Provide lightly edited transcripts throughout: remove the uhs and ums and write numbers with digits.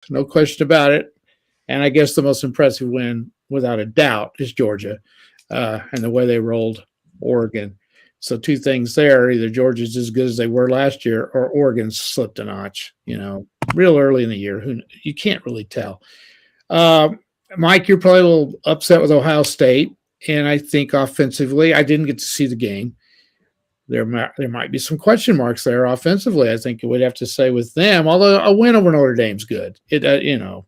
no question about it. And I guess the most impressive win, without a doubt, is Georgia and the way they rolled Oregon. So two things there: either Georgia's as good as they were last year, or Oregon slipped a notch. Real early in the year, you can't really tell. Mike, you're probably a little upset with Ohio State, and I think offensively, I didn't get to see the game. There might be some question marks there offensively. I think we'd have to say with them, although a win over Notre Dame's good. Utah's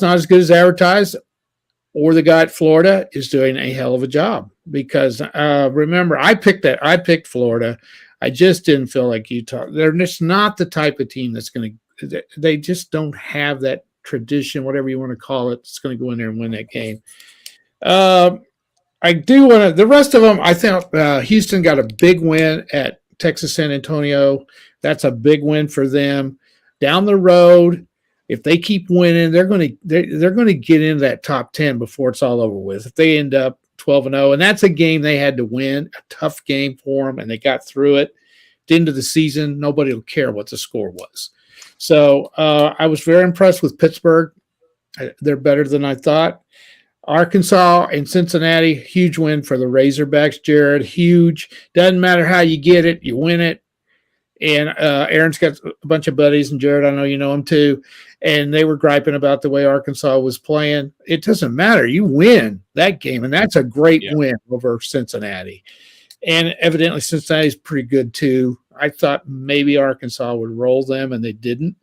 not as good as advertised, or the guy at Florida is doing a hell of a job because remember, I picked Florida. I just didn't feel like Utah. They're just not the type of team that's going to. They just don't have that tradition, whatever you want to call it. It's going to go in there and win that game. I do want to. The rest of them, I think Houston got a big win at Texas San Antonio. That's a big win for them. Down the road, if they keep winning, they're going to get into that top 10 before it's all over with. If they end up 12-0, and that's a game they had to win, a tough game for them, and they got through it. At the end of the season, nobody will care what the score was. So I was very impressed with Pittsburgh. They're better than I thought. Arkansas and Cincinnati, huge win for the Razorbacks, Jared. Huge. Doesn't matter how you get it, you win it. And Aaron's got a bunch of buddies, and Jared, I know you know him too. And they were griping about the way Arkansas was playing. It doesn't matter. You win that game, and that's a great win over Cincinnati. And evidently Cincinnati's pretty good too. I thought maybe Arkansas would roll them, and they didn't.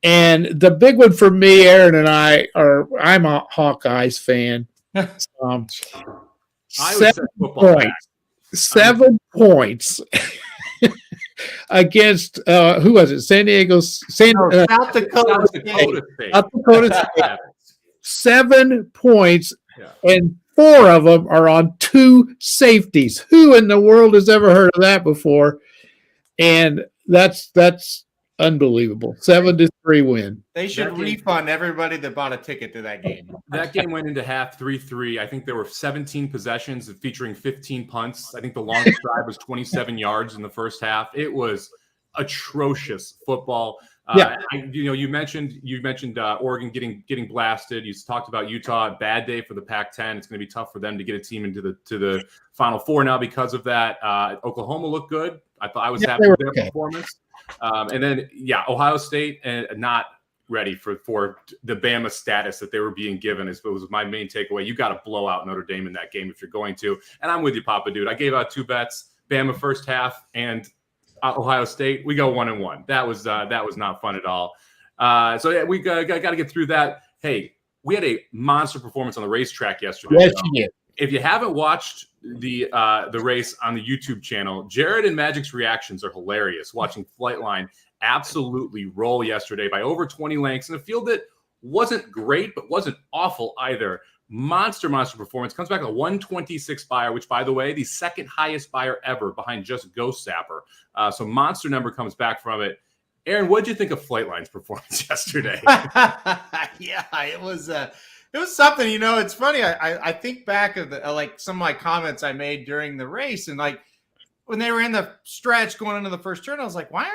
And the big one for me, Aaron and I'm a Hawkeyes fan. 7 points against who was it? South Dakota State. South Dakota State. 7 points, and 4 of them are on 2 safeties. Who in the world has ever heard of that before? And that's unbelievable. 7-3 win. They should refund everybody that bought a ticket to that game. That game went into half 3-3. I think there were 17 possessions featuring 15 punts. I think the longest drive was 27 yards in the first half. It was atrocious football. You mentioned Oregon getting blasted. You talked about Utah, bad day for the Pac-10. It's going to be tough for them to get a team into the Final Four now because of that. Oklahoma looked good. I was happy with their performance. And then, Ohio State not ready for the Bama status that they were being given. It was my main takeaway. You got to blow out Notre Dame in that game if you're going to. And I'm with you, Papa Dude. I gave out 2 bets: Bama first half and Ohio State. We go 1-1. That was not fun at all. We got to get through that. Hey, we had a monster performance on the racetrack yesterday. Yes, you did. If you haven't watched the race on the YouTube channel, Jared and Magic's reactions are hilarious. Watching Flightline absolutely roll yesterday by over 20 lengths in a field that wasn't great, but wasn't awful either. Monster performance. Comes back a 126 buyer, which, by the way, the second highest buyer ever behind just Ghost Sapper. So monster number comes back from it. Aaron, what did you think of Flightline's performance yesterday? It was something. It's funny. I think back of some of my comments I made during the race, and when they were in the stretch going into the first turn, I was like, why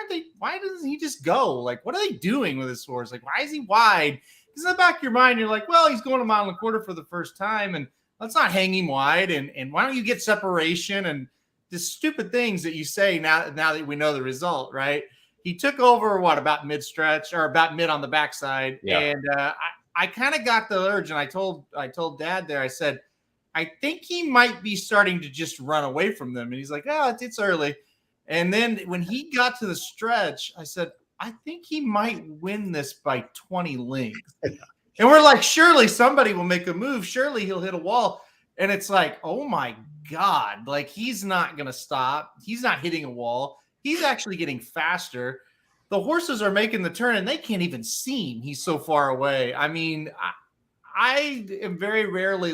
doesn't he just go? What are they doing with his horse? Why is he wide? Because in the back of your mind, you're like, well, he's going a 1.25 miles for the first time, and let's not hang him wide. And why don't you get separation and the stupid things that you say now that we know the result, right? He took over about mid-stretch or about mid on the backside, and I kind of got the urge, and I told Dad there, I said, I think he might be starting to just run away from them. And he's like, it's early. And then when he got to the stretch, I said, I think he might win this by 20 lengths. And we're like, surely somebody will make a move. Surely he'll hit a wall. And it's like, oh my God, he's not going to stop. He's not hitting a wall. He's actually getting faster. The horses are making the turn and they can't even see him. He's so far away. I mean, I am very rarely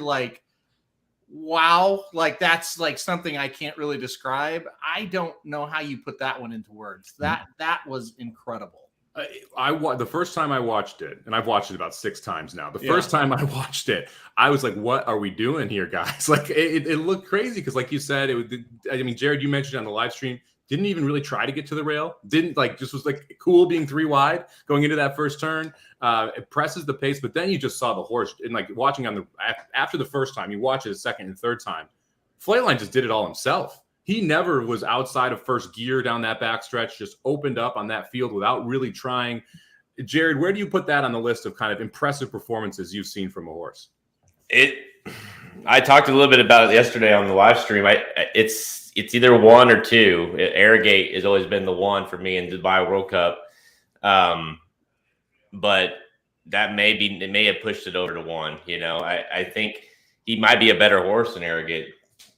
wow, that's something I can't really describe. I don't know how you put that one into words. That was incredible. The first time I watched it, and I've watched it about 6 times now. The first time I watched it, I was like, "What are we doing here, guys?" It looked crazy because, like you said, Jared, you mentioned on the live stream, didn't even really try to get to the rail. Didn't just was cool being 3 wide going into that first turn. It presses the pace, but then you just saw the horse and watching after the first time, you watch it a second and third time. Flightline just did it all himself. He never was outside of first gear down that backstretch, just opened up on that field without really trying. Jared, where do you put that on the list of kind of impressive performances you've seen from a horse? I talked a little bit about it yesterday on the live stream. It's either 1 or 2. Arrogate has always been the one for me in Dubai World Cup. But that may have pushed it over to 1. I think he might be a better horse than Arrogate,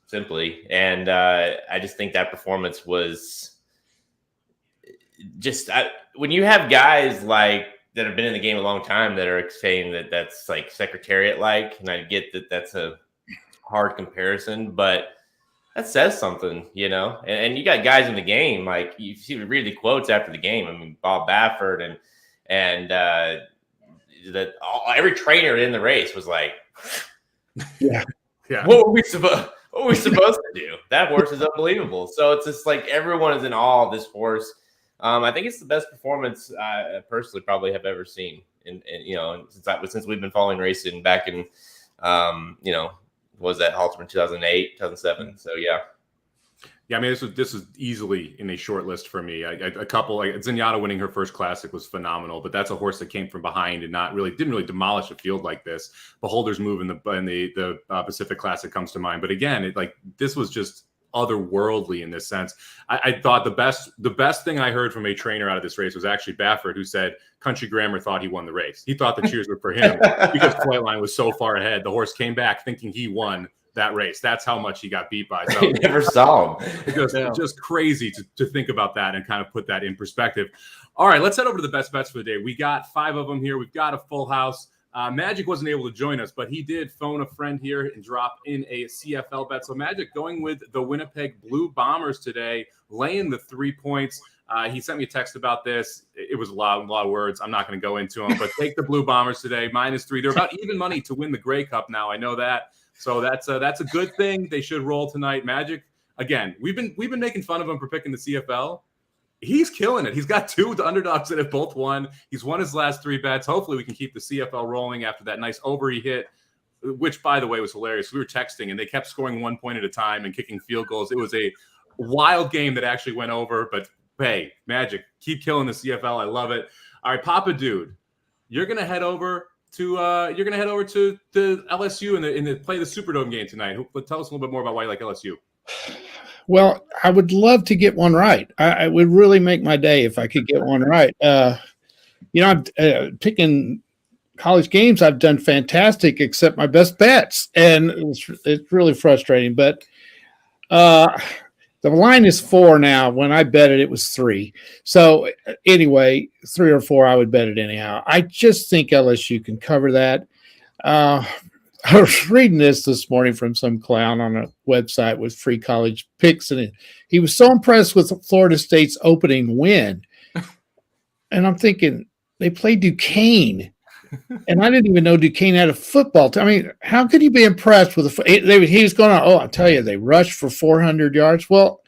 simply. And I just think that performance was just when you have guys that have been in the game a long time that are saying that that's secretariat and I get that that's a hard comparison, but that says something, and you got guys in the game, you see, read the quotes after the game. I mean, Bob Baffert and every trainer in the race was like, yeah. What were we supposed to do? That horse is unbelievable. So it's just everyone is in awe of this horse. I think it's the best performance I personally probably have ever seen. And since we've been following racing back in, was that Halterman 2008, 2007? So yeah. Yeah, I mean, this was easily in a short list for me. A couple, Zenyatta winning her first classic was phenomenal, but that's a horse that came from behind and didn't really demolish a field like this. Beholder's move in the Pacific Classic comes to mind, but again, this was just otherworldly in this sense. I thought the best thing I heard from a trainer out of this race was actually Baffert, who said Country Grammar thought he won the race. He thought the cheers were for him because Flightline was so far ahead. The horse came back thinking he won that race. That's how much he got beat by. So I never saw him. It's just crazy to think about that and kind of put that in perspective. All right, let's head over to the best bets for the day. We got 5 of them here. We've got a full house. Magic wasn't able to join us, but he did phone a friend here and drop in a CFL bet. So Magic going with the Winnipeg Blue Bombers today, laying the 3 points. He sent me a text about this. It was a lot of words. I'm not going to go into them, but take the Blue Bombers today, -3. They're about even money to win the Grey Cup now. I know that. So that's a good thing. They should roll tonight. Magic, again, we've been making fun of him for picking the CFL. He's killing it. He's got 2 underdogs that have both won. He's won his last 3 bets. Hopefully we can keep the CFL rolling after that nice over he hit, which, by the way, was hilarious. We were texting, and they kept scoring 1 point at a time and kicking field goals. It was a wild game that actually went over. But, hey, Magic, keep killing the CFL. I love it. All right, Papa Dude, you're going to head over to LSU and play the Superdome game tonight. Tell us a little bit more about why you like LSU. Well, I would love to get one right. I would really make my day if I could get one right. I'm picking college games. I've done fantastic, except my best bets, and it's really frustrating. But the line is 4 now. When I bet it, it was 3. So anyway, 3 or 4, I would bet it anyhow. I just think LSU can cover that. I was reading this morning from some clown on a website with free college picks, and he was so impressed with Florida State's opening win. And I'm thinking, they played Duquesne, and I didn't even know Duquesne had a football team. I mean, how could he be impressed with he was going on, I'll tell you, they rushed for 400 yards. Well,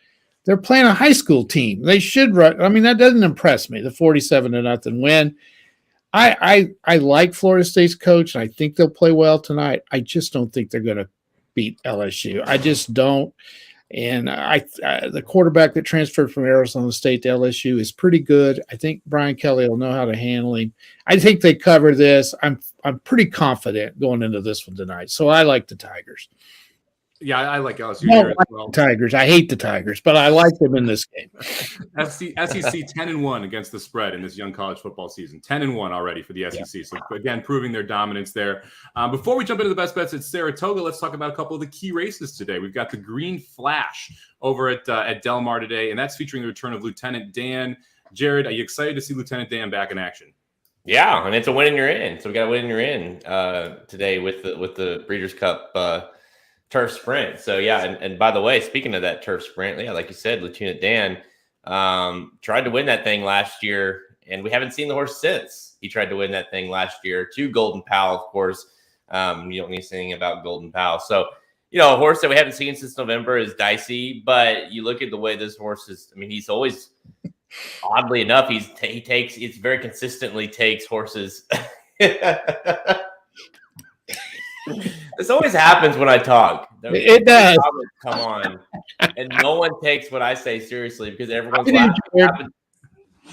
they're playing a high school team. They should rush. I mean, that doesn't impress me, the 47-0 win. I like Florida State's coach, and I think they'll play well tonight. I just don't think they're going to beat LSU. I just don't. And the quarterback that transferred from Arizona State to LSU is pretty good. I think Brian Kelly will know how to handle him. I think they cover this. I'm pretty confident going into this one tonight. So I like the Tigers. Yeah, I like LSU here as well. Tigers. I hate the Tigers, but I like them in this game. SEC 10-1 against the spread in this young college football season. 10-1 already for the SEC. Yeah. So again, proving their dominance there. Before we jump into the best bets at Saratoga, let's talk about a couple of the key races today. We've got the Green Flash over at Del Mar today, and that's featuring the return of Lieutenant Dan. Jared, are you excited to see Lieutenant Dan back in action? Yeah, and it's a win and you're in. So we got a win and you're in today with the Breeders' Cup turf sprint. So yeah, and by the way, speaking of that turf sprint, yeah, like you said, Lieutenant Dan tried to win that thing last year, and we haven't seen the horse since. He tried to win that thing last year to Golden Pal, of course. You don't need to say anything about Golden Pal. So a horse that we haven't seen since November is dicey. But you look at the way this horse is. I mean, he's always, oddly enough, it's very consistently takes horses. This always happens when I talk. It does. Come on, and no one takes what I say seriously because everyone's laughing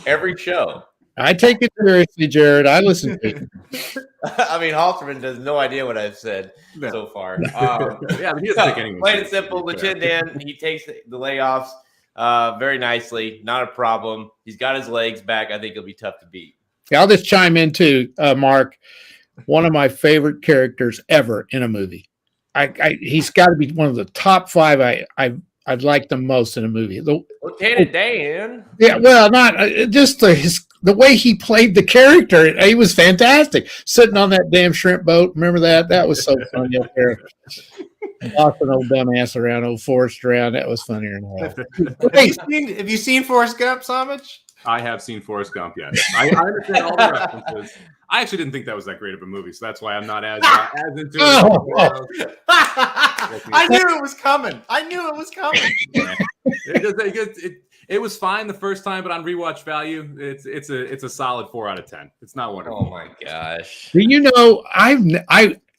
every show. I take it seriously, Jared. I listen to it. I mean, Halterman has no idea what I've said so far. Yeah, but he doesn't take anything. Plain and simple, Lieutenant Dan, he takes the layoffs very nicely. Not a problem. He's got his legs back. I think he'll be tough to beat. Yeah, I'll just chime in too, Mark. One of my favorite characters ever in a movie. He's got to be one of the top 5 I'd like the most in a movie. Lieutenant Dan. Yeah, well, not just the way he played the character. He was fantastic. Sitting on that damn shrimp boat. Remember that? That was so funny up there. Bossing old dumbass around, old Forrest around. That was funnier than hell. Have you seen Forrest Gump, Somich? I have seen Forrest Gump, yes. I understand all the references. I actually didn't think that was that great of a movie, so that's why I'm not as into it. I knew it was coming. It was fine the first time, but on rewatch value, it's a solid 4 out of 10. It's not wonderful. Oh my gosh! Do you know?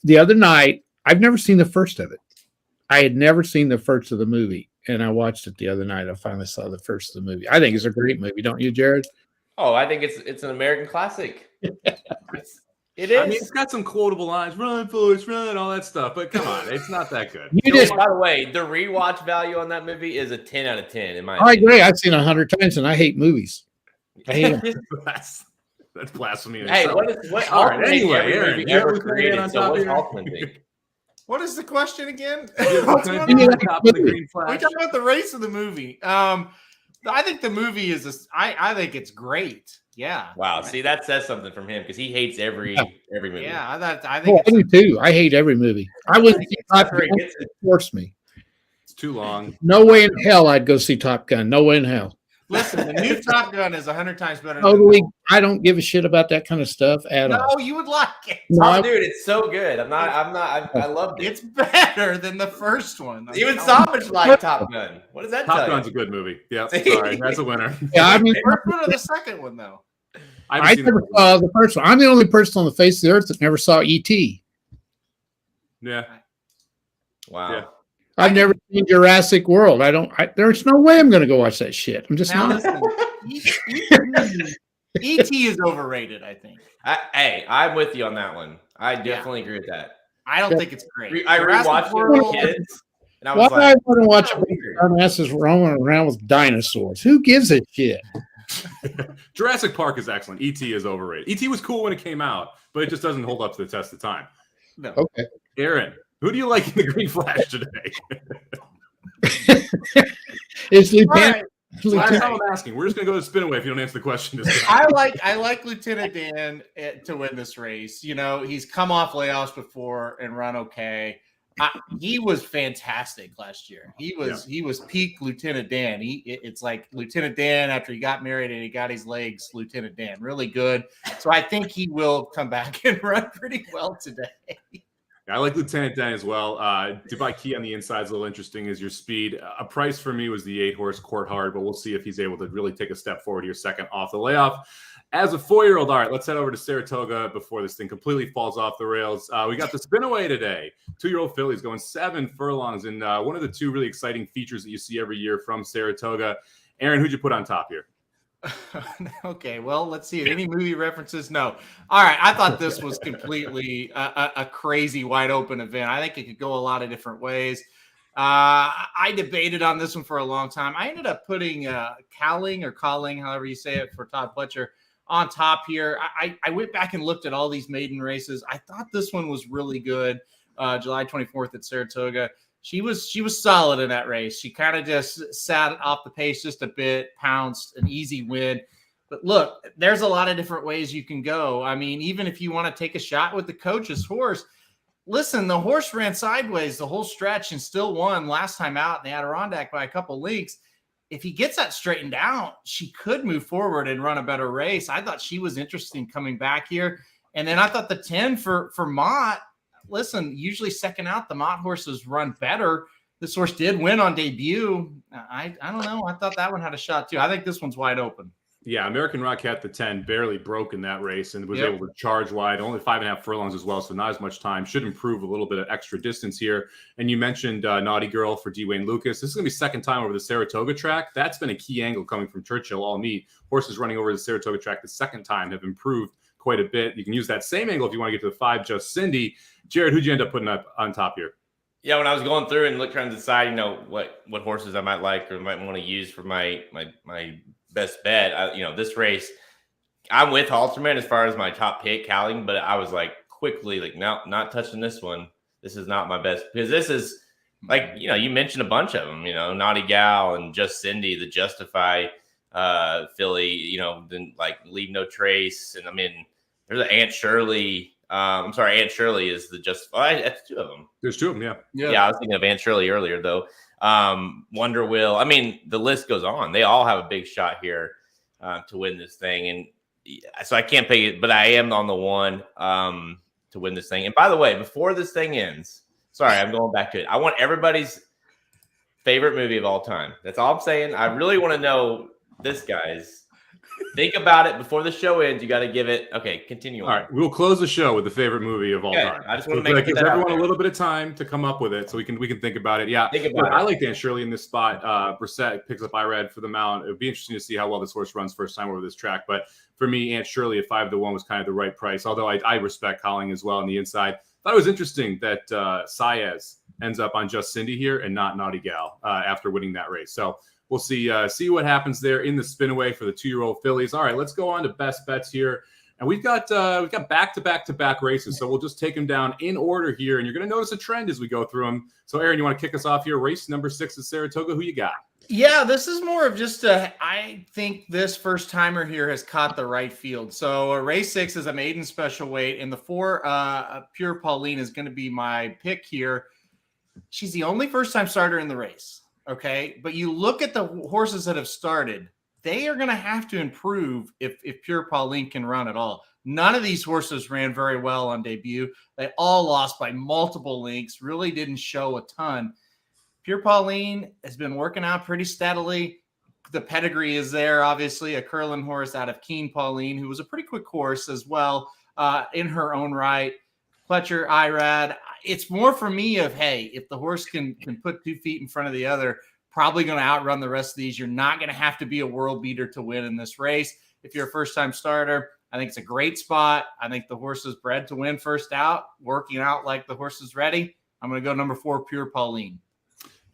The other night I've never seen the first of it. I had never seen the first of the movie, and I watched it the other night. I finally saw the first of the movie. I think it's a great movie, don't you, Jared? Oh, I think it's an American classic. It is. I mean, it's got some quotable lines, run, Forrest, run, all that stuff. But come on, it's not that good. By the way, the rewatch value on that movie is a 10 out of 10 in my opinion. I agree. I've seen 100 times, and I hate movies. I hate them. That's blasphemy. Hey, what all right, anyway, Aaron, movie ever created? So what's Altman think? What is the question again? What's Are we talking about the race of the movie? I think the movie is. I think it's great. Yeah. Wow. See, that says something from him because he hates every movie. Yeah, I think. I do too. I hate every movie. I wouldn't see Top Gun. It forced me. It's too long. No way in hell I'd go see Top Gun. No way in hell. Listen, the new Top Gun is 100 times better. Totally. I don't give a shit about that kind of stuff at all. No, you would like it. No, dude, it's so good. I loved it. It's better than the first one. Even Somich liked Top Gun. What does that tell you? Top Gun's a good movie. Yeah, sorry, that's a winner. Yeah, I mean, the first one or the second one though. I never saw the first one. I'm the only person on the face of the earth that never saw E.T. Yeah. Wow. Yeah. I've never seen Jurassic World. There's no way I'm going to go watch that shit. I'm just not. E.T. is overrated, I think. Hey, I'm with you on that one. I definitely agree with that. I don't think it's great. I rewatched it with kids, and I was Why I want to watch dumbasses roaming around with dinosaurs? Who gives a shit? Jurassic Park is excellent. E.T. is overrated. E.T. was cool when it came out, but it just doesn't hold up to the test of time. No. Okay. Aaron, who do you like in the Green Flash today? It's Lieutenant. Last time I'm asking. We're just going to go to spin away if you don't answer the question this time. I like Lieutenant Dan to win this race. You know, he's come off layoffs before and run okay. He was fantastic last year. He was peak Lieutenant Dan. It's like Lieutenant Dan after he got married and he got his legs. Lieutenant Dan, really good. So I think he will come back and run pretty well today. I like Lieutenant Dan as well. Dubai Key on the inside is a little interesting as your speed. A price for me was the 8-horse Court Hard, but we'll see if he's able to really take a step forward here second off the layoff. As a 4-year-old, all right, let's head over to Saratoga before this thing completely falls off the rails. We got the spin away today. 2-year-old fillies going 7 furlongs in one of the 2 really exciting features that you see every year from Saratoga. Aaron, who'd you put on top here? Okay, well, let's see. Any movie references? No. All right, I thought this was completely a crazy wide open event. I think it could go a lot of different ways. I debated on this one for a long time. I ended up putting Calling, however you say it, for Todd Pletcher on top here. I went back and looked at all these maiden races. I thought this one was really good. July 24th at Saratoga. She was solid in that race. She kind of just sat off the pace just a bit, pounced, an easy win. But look, there's a lot of different ways you can go. I mean, even if you want to take a shot with the coach's horse, listen, the horse ran sideways the whole stretch and still won last time out in the Adirondack by a couple lengths. If he gets that straightened out, she could move forward and run a better race. I thought she was interesting coming back here. And then I thought the 10 for Mott listen, usually second out, the Mott horses run better. This horse did win on debut. I don't know. I thought that one had a shot too. I think this one's wide open. Yeah, American Rocket, the 10, barely broke in that race and was able to charge wide, only 5.5 furlongs as well, so not as much time. Should improve a little bit of extra distance here. And you mentioned Naughty Girl for Dwayne Lucas. This is going to be second time over the Saratoga track. That's been a key angle coming from Churchill all meet. Horses running over the Saratoga track the second time have improved quite a bit. You can use that same angle if you want to get to the 5, Just Cindy. Jared, who'd you end up putting up on top here? Yeah, when I was going through and trying to decide, what horses I might like or might want to use for my best bet, this race, I'm with Halterman as far as my top pick, Cowling, but I was quickly no, not touching this one. This is not my best, because this is you mentioned a bunch of them, Naughty Gal and Just Cindy, the Justify filly, then Leave No Trace, and there's an Aunt Shirley. I'm sorry, Aunt Shirley is the that's two of them. There's two of them, yeah. I was thinking of Aunt Shirley earlier, though. Wonder Wheel. The list goes on. They all have a big shot here to win this thing, and so I can't pick it, but I am on the one to win this thing. And by the way, before this thing ends, sorry, I'm going back to it. I want everybody's favorite movie of all time. That's all I'm saying. I really want to know this, guys. Think about it before the show ends. You got to give it. Okay, continue on. All right, we'll close the show with the favorite movie of all time. I just want to give everyone a little bit of time to come up with it, so we can think about it. Yeah, I like Aunt Shirley in this spot. Brissett picks up Irad for the mount. It would be interesting to see how well this horse runs first time over this track. But for me, Aunt Shirley at 5-1 was kind of the right price. Although I respect Colling as well on the inside. Thought it was interesting that Saez ends up on Just Cindy here and not Naughty Gal after winning that race. So we'll see what happens there in the spin-away for the 2-year-old fillies. All right, let's go on to best bets here. And we've got back-to-back races, so we'll just take them down in order here. And you're going to notice a trend as we go through them. So, Aaron, you want to kick us off here? Race number 6 at Saratoga. Who you got? Yeah, this is more of just I think this first-timer here has caught the right field. So race 6 is a maiden special weight, and the 4, Pure Pauline, is going to be my pick here. She's the only first-time starter in the race. Okay, but you look at the horses that have started, they are going to have to improve if Pure Pauline can run at all. None of these horses ran very well on debut. They all lost by multiple lengths, really didn't show a ton. Pure Pauline has been working out pretty steadily. The pedigree is there, obviously, a curling horse out of Keen Pauline, who was a pretty quick horse as well in her own right. Pletcher, Irad. It's more for me of, hey, if the horse can put 2 feet in front of the other, probably going to outrun the rest of these. You're not going to have to be a world beater to win in this race. If you're a first-time starter, I think it's a great spot. I think the horse is bred to win first out, working out like the horse is ready. I'm going to go number 4, Pure Pauline.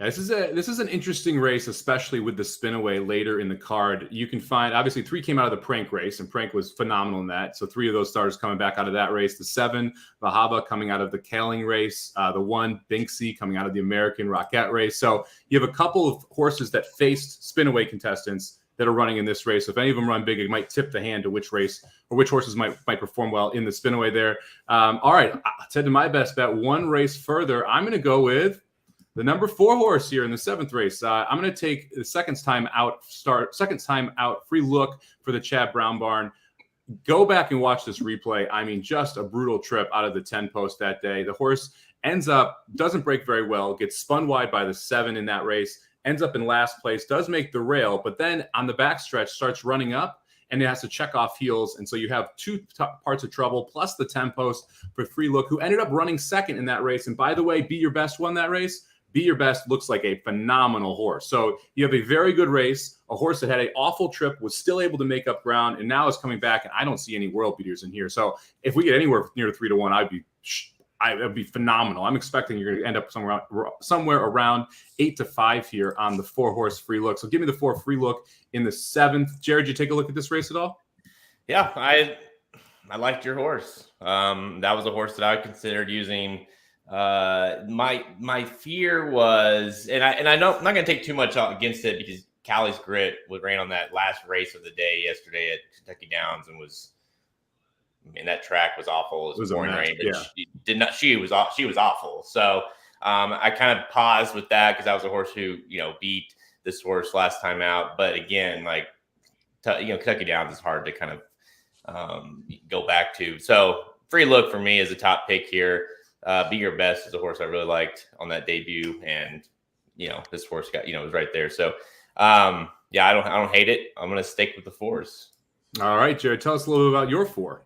Yeah, this is an interesting race, especially with the spin-away later in the card. You can find, obviously, 3 came out of the Prank race, and Prank was phenomenal in that. So 3 of those starters coming back out of that race. The 7, Vahaba, coming out of the Kaling race. The 1, Binksy, coming out of the American Rocket race. So you have a couple of horses that faced spin-away contestants that are running in this race. So if any of them run big, it might tip the hand to which race or which horses might perform well in the spin-away there. All right, I'll head to my best bet. 1 race further, I'm going to go with the number 4 horse here in the 7th race. I'm going to take the second time out, free look for the Chad Brown barn. Go back and watch this replay. Just a brutal trip out of the 10 post that day. The horse doesn't break very well, gets spun wide by the 7 in that race, ends up in last place, does make the rail, but then on the backstretch starts running up and it has to check off heels. And so you have 2 parts of trouble plus the 10 post for free look, who ended up running second in that race. And by the way, Be Your Best won that race. Be Your Best looks like a phenomenal horse. So you have a very good race, a horse that had an awful trip, was still able to make up ground, and now is coming back, and I don't see any world beaters in here. So if we get anywhere near 3-1, I'd be phenomenal. I'm expecting you're going to end up somewhere around 8-5 here on the 4 horse free look. So give me the 4 free look in the 7th. Jared, did you take a look at this race at all? Yeah, I liked your horse. That was a horse that I considered using. My fear was, and I know I'm not going to take too much against it, because Callie's Grit ran on that last race of the day yesterday at Kentucky Downs and was, that track was awful. It was pouring rain, but she was awful. So I kind of paused with that because that was a horse who beat this horse last time out. But again, Kentucky Downs is hard to kind of go back to. So free look for me is a top pick here. Be Your Best is a horse I really liked on that debut, and this horse got was right there. So I don't hate it. I'm gonna stick with the 4s. All right, Jared, tell us a little bit about your 4.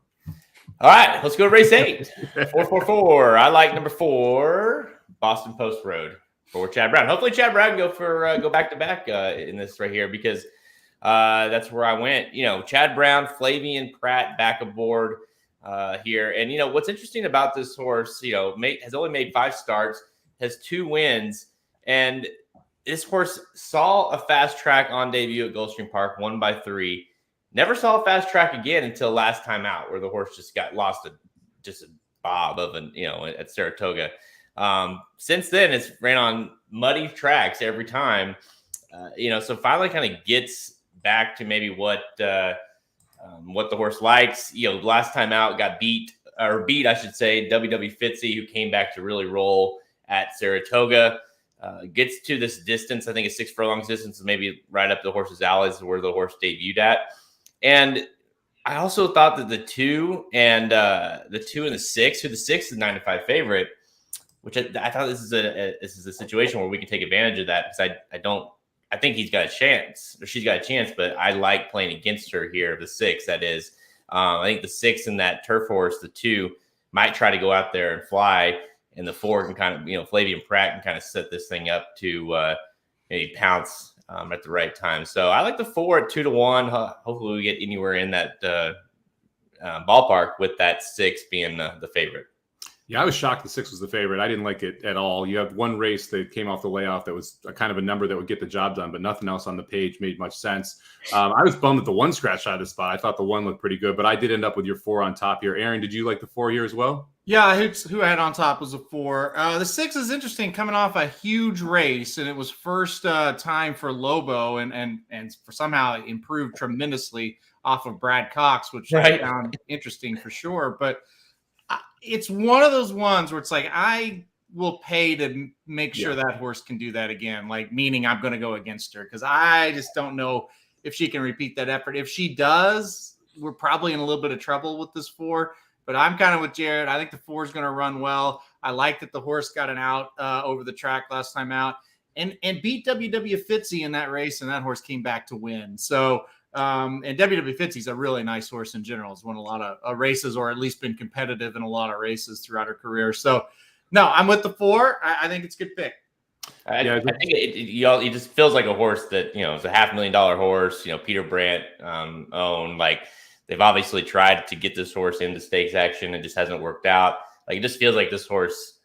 All right, let's go to race 8. 444. I like number 4, Boston Post Road for Chad Brown. Hopefully, Chad Brown can go back to back in this right here, because that's where I went. Chad Brown, Flavian Pratt back aboard here. And what's interesting about this horse, has only made 5 starts, has 2 wins, and this horse saw a fast track on debut at Gulfstream Park, won by 3. Never saw a fast track again until last time out, where the horse just got lost a bob of at Saratoga. Since then, it's ran on muddy tracks every time. So finally kind of gets back to maybe what the horse likes. Last time out got beat, I should say, WW Fitzy, who came back to really roll at Saratoga. Gets to this distance, I think a 6 furlongs distance, maybe right up the horse's alleys where the horse debuted at. And I also thought that the 2 and the 6, who the 6 is 9-5 favorite, which I thought this is a situation where we can take advantage of that, because I think he's got a chance, or she's got a chance, but I like playing against her here. The 6, that is. I think the 6 in that turf horse, the 2 might try to go out there and fly, and the 4 can kind of, Flavian Pratt can kind of set this thing up to maybe pounce at the right time. So I like the 4 at 2-1. Hopefully we get anywhere in that ballpark with that 6 being the favorite. Yeah, I was shocked the 6 was the favorite. I didn't like it at all. You have one race that came off the layoff that was a kind of a number that would get the job done, but nothing else on the page made much sense. I was bummed that the 1 scratched out of the spot. I thought the 1 looked pretty good, but I did end up with your 4 on top here. Aaron, did you like the 4 here as well? Yeah, who I had on top was a 4. The 6 is interesting, coming off a huge race, and it was first time for Lobo, and for somehow improved tremendously off of Brad Cox, which I found interesting for sure. But it's one of those ones where it's like, I will pay to make sure that horse can do that again, meaning I'm going to go against her, because I just don't know if she can repeat that effort. If she does, we're probably in a little bit of trouble with this 4. But I'm kind of with Jared. I think the 4 is going to run well. I like that the horse got an out over the track last time out, and beat WW Fitzy in that race, and that horse came back to win. So, and WW Fitzy's a really nice horse in general. Has won a lot of races, or at least been competitive in a lot of races throughout her career. So, no, I'm with the 4. I think it's a good pick. I think it just feels like a horse that, it's a $500,000 horse, Peter Brandt owned. They've obviously tried to get this horse into stakes action. It just hasn't worked out. It just feels like this horse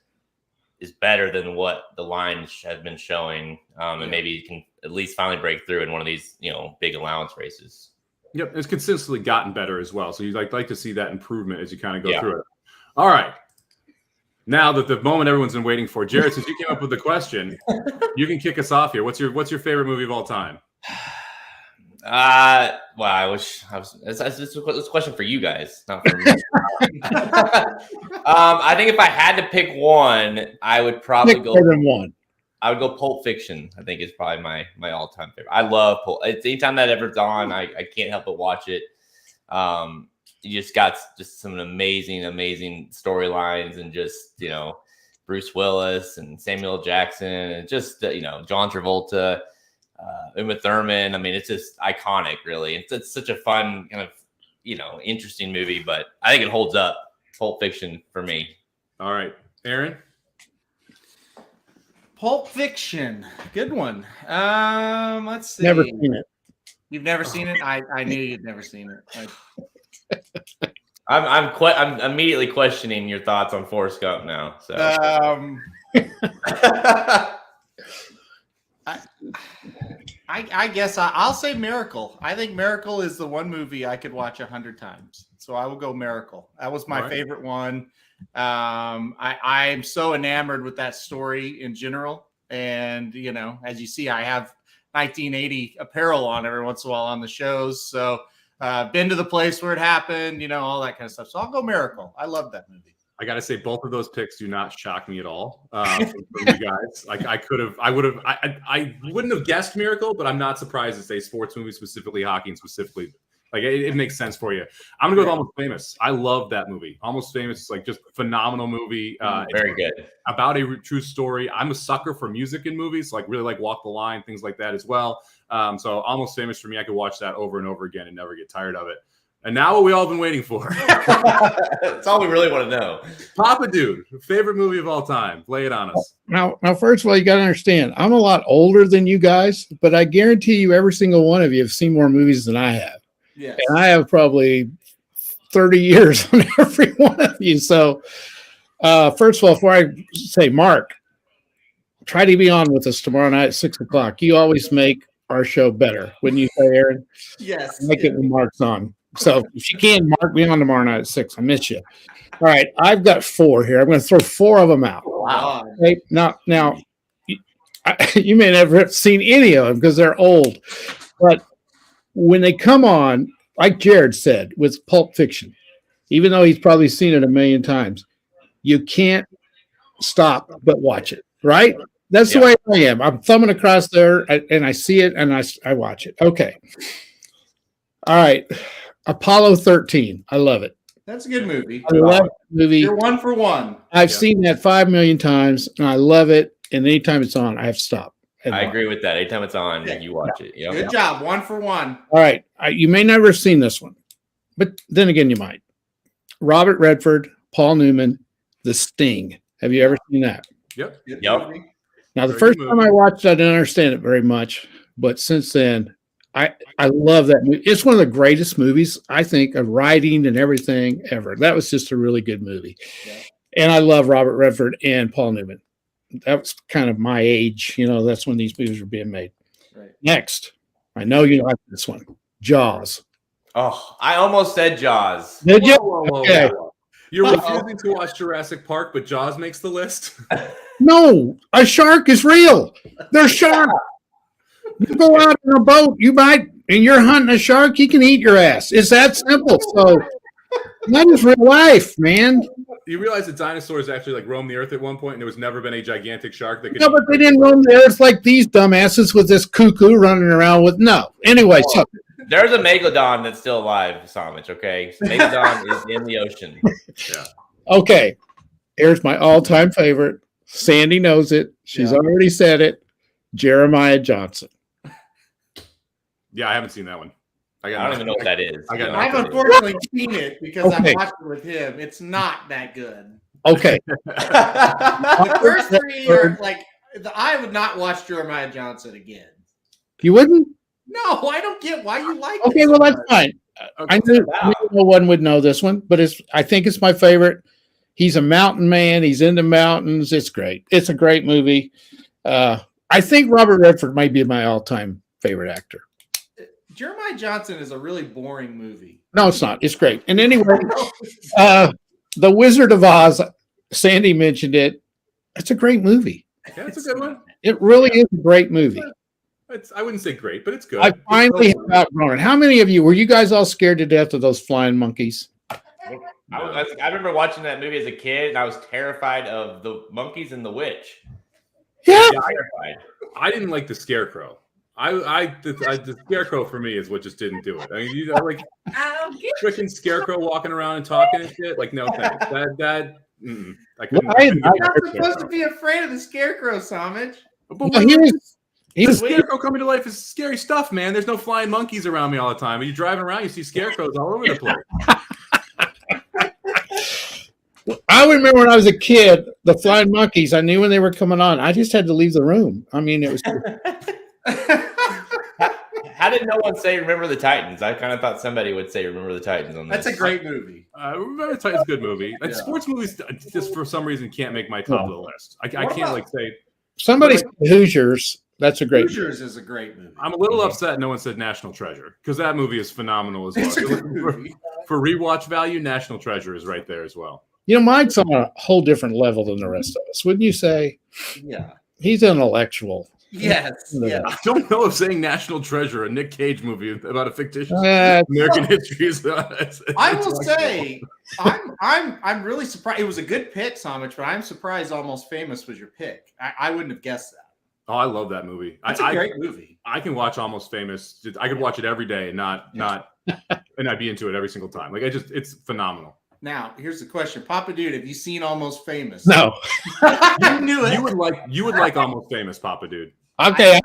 is better than what the lines have been showing. And maybe you can at least finally break through in one of these, big allowance races. Yep. It's consistently gotten better as well. So you'd like to see that improvement as you kind of go through it. All right. Now that the moment everyone's been waiting for, Jared, since you came up with the question, you can kick us off here. What's your favorite movie of all time? Well, it's a question for you guys, not for me. I think if I had to pick one, I would probably go more than one. I would go Pulp Fiction. I think it's probably my all-time favorite. I love Pulp. Anytime that ever's on, I can't help but watch it. You just got some amazing storylines, and just Bruce Willis and Samuel L. Jackson, and just John Travolta. Uma Thurman. I mean, it's just iconic, really. It's such a fun kind of, interesting movie, but I think it holds up. Pulp Fiction for me. All right, Aaron. Pulp Fiction, good one. Let's see. Never seen it. You've never seen it? I knew you'd never seen it. I'm immediately questioning your thoughts on Forrest Gump now. So. I guess I'll say Miracle. I think Miracle is the one movie I could watch 100 times. So I will go Miracle. That was my favorite one. I'm so enamored with that story in general. And, as you see, I have 1980 apparel on every once in a while on the shows. So been to the place where it happened, all that kind of stuff. So I'll go Miracle. I love that movie. I got to say, both of those picks do not shock me at all. From you guys, I wouldn't have guessed Miracle, but I'm not surprised it's a sports movie, specifically hockey and specifically Like it makes sense for you. I'm gonna go with Almost Famous. I love that movie. Almost Famous is like just a phenomenal movie. Very good. About a true story. I'm a sucker for music in movies, like really like Walk the Line, things like that as well. So Almost Famous for me, I could watch that over and over again and never get tired of it. And now what we all been waiting for. That's all we really want to know. Papa Dude, favorite movie of all time. Lay it on us. Now, first of all, you got to understand, I'm a lot older than you guys, but I guarantee you every single one of you have seen more movies than I have. Yes. And I have probably 30 years on every one of you. So, first of all, before I say, Mark, try to be on with us tomorrow night at 6:00. You always make our show better. Wouldn't you say, Aaron? Yes. Make it when Mark's on. So if you can, Mark, be on tomorrow night at 6. I miss you. All right. I've got 4 here. I'm going to throw 4 of them out. Wow. Okay? Now, you may never have seen any of them because they're old. But when they come on, like Jared said, with Pulp Fiction, even though he's probably seen it a million times, you can't stop but watch it, right? That's the way I am. I'm thumbing across there, and I see it, and I watch it. Okay. All right. Apollo 13. I love it. That's a good movie. I love the movie. You're 1 for 1. I've seen that 5 million times, and I love it. And anytime it's on, I have to stop. I agree with that. Anytime it's on, you watch it. Yep. Good job. 1 for 1. All right. You may never have seen this one, but then again, you might. Robert Redford, Paul Newman, The Sting. Have you ever seen that? Yep. Now, the first time I watched it, I didn't understand it very much, but since then, I love that movie. It's one of the greatest movies, I think, of writing and everything ever. That was just a really good movie. Yeah. And I love Robert Redford and Paul Newman. That was kind of my age. That's when these movies were being made. Right. Next, I know you like this one, Jaws. Oh, I almost said Jaws. Did you? Whoa. You're refusing to watch Jurassic Park, but Jaws makes the list? No, a shark is real. They're sharks. You go out on a boat, and you're hunting a shark, he can eat your ass. It's that simple. So that is real life, man. You realize that dinosaurs actually like roamed the earth at one point, and there was never been a gigantic shark that could. No, but they didn't roam the earth like these dumbasses with this cuckoo running around with no. Anyway, so there's a megalodon that's still alive, Somich. Okay, megalodon is in the ocean. Yeah. Okay, here's my all-time favorite. Sandy knows it. She's already said it. Jeremiah Johnson. Yeah, I haven't seen that one. I don't even know what that is. I've unfortunately seen it because I watched it with him. It's not that good. Okay. The first 3 are like, I would not watch Jeremiah Johnson again. You wouldn't? No, I don't get why you like it. Okay, well, that's fine. I knew no one would know this one, but I think it's my favorite. He's a mountain man. He's into mountains. It's great. It's a great movie. I think Robert Redford might be my all-time favorite actor. Jeremiah Johnson is a really boring movie. No, it's not. It's great. And anyway, The Wizard of Oz, Sandy mentioned it. It's a great movie. Yeah, it's a good one. It really is a great movie. I wouldn't say great, but it's good. I finally have outgrown it. How many of you, were you guys all scared to death of those flying monkeys? I remember watching that movie as a kid, and I was terrified of the monkeys and the witch. Yeah. I didn't like the Scarecrow. The Scarecrow for me is what just didn't do it. I mean, you know, like freaking Scarecrow walking around and talking and shit. Like, no thanks. I couldn't. You're not supposed to be afraid of the Scarecrow, Somich. But the Scarecrow coming to life is scary stuff, man. There's no flying monkeys around me all the time. When you're driving around, you see scarecrows all over the place. I remember when I was a kid, the flying monkeys, I knew when they were coming on. I just had to leave the room. I mean, it was. How did no one say Remember the Titans? I kind of thought somebody would say Remember the Titans on this. That's a great movie. Remember the Titans is a good movie. Like, sports movies just for some reason can't make my top of the list. I can't like say. Somebody said Hoosiers. That's a great Hoosiers is a great movie. I'm a little upset no one said National Treasure because that movie is phenomenal as well. It's a good movie. For rewatch value, National Treasure is right there as well. You know, Mike's on a whole different level than the rest of us, wouldn't you say? Yeah. He's intellectual. Yes. Yeah. I don't know if saying National Treasure, a Nick Cage movie about a fictitious American history is. I will say, I'm really surprised. It was a good pick, Somich, but I'm surprised Almost Famous was your pick. I wouldn't have guessed that. Oh, I love that movie. It's a great movie. I can watch Almost Famous. I could watch it every day and not and I'd be into it every single time. Like it's phenomenal. Now, here's the question. Papa Dude, have you seen Almost Famous? No. You knew it. You would like Almost Famous, Papa Dude. Okay.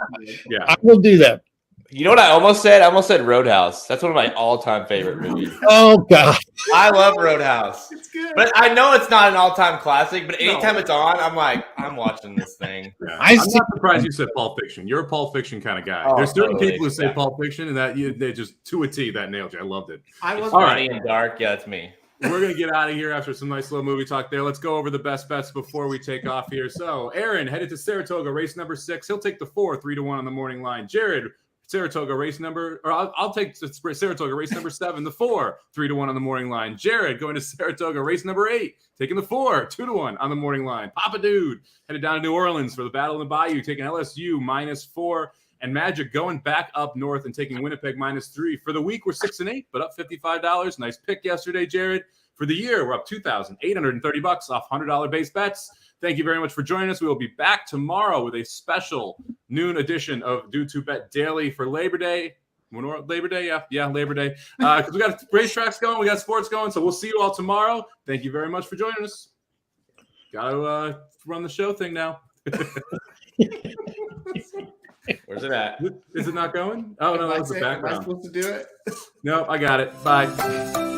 Yeah. I will do that. You know what I almost said? I almost said Roadhouse. That's one of my all-time favorite movies. Oh, God. I love Roadhouse. It's good. But I know it's not an all-time classic, but anytime it's on, I'm like, I'm watching this thing. Yeah. I'm not surprised you said Pulp Fiction. You're a Pulp Fiction kind of guy. Oh, There's certain totally. people who say Yeah. Pulp Fiction, and that they just to a T that nailed you. I loved it. I was All Funny and dark. Yeah, that's me. We're going to get out of here after some nice little movie talk there. Let's go over the best bets before we take off here. So, Aaron headed to Saratoga, race number 6. He'll take the 4, 3-1 on the morning line. Jared, Saratoga, race number, or I'll take Saratoga, race number 7, the 4, 3-1 on the morning line. Jared going to Saratoga, race number 8, taking the 4, 2-1 on the morning line. Papa Dude headed down to New Orleans for the Battle in the Bayou, taking LSU -4. And Magic going back up north and taking Winnipeg -3. For the week, we're 6-8, but up $55. Nice pick yesterday, Jared. For the year, we're up $2,830 off $100 base bets. Thank you very much for joining us. We will be back tomorrow with a special noon edition of Do To Bet Daily for Labor Day. Labor Day? Yeah, Labor Day. Because we got racetracks going, we got sports going. So we'll see you all tomorrow. Thank you very much for joining us. Got to run the show thing now. Where's it at? Is it not going? Oh, no, that was the background. Am I supposed to do it? No, I got it. Bye.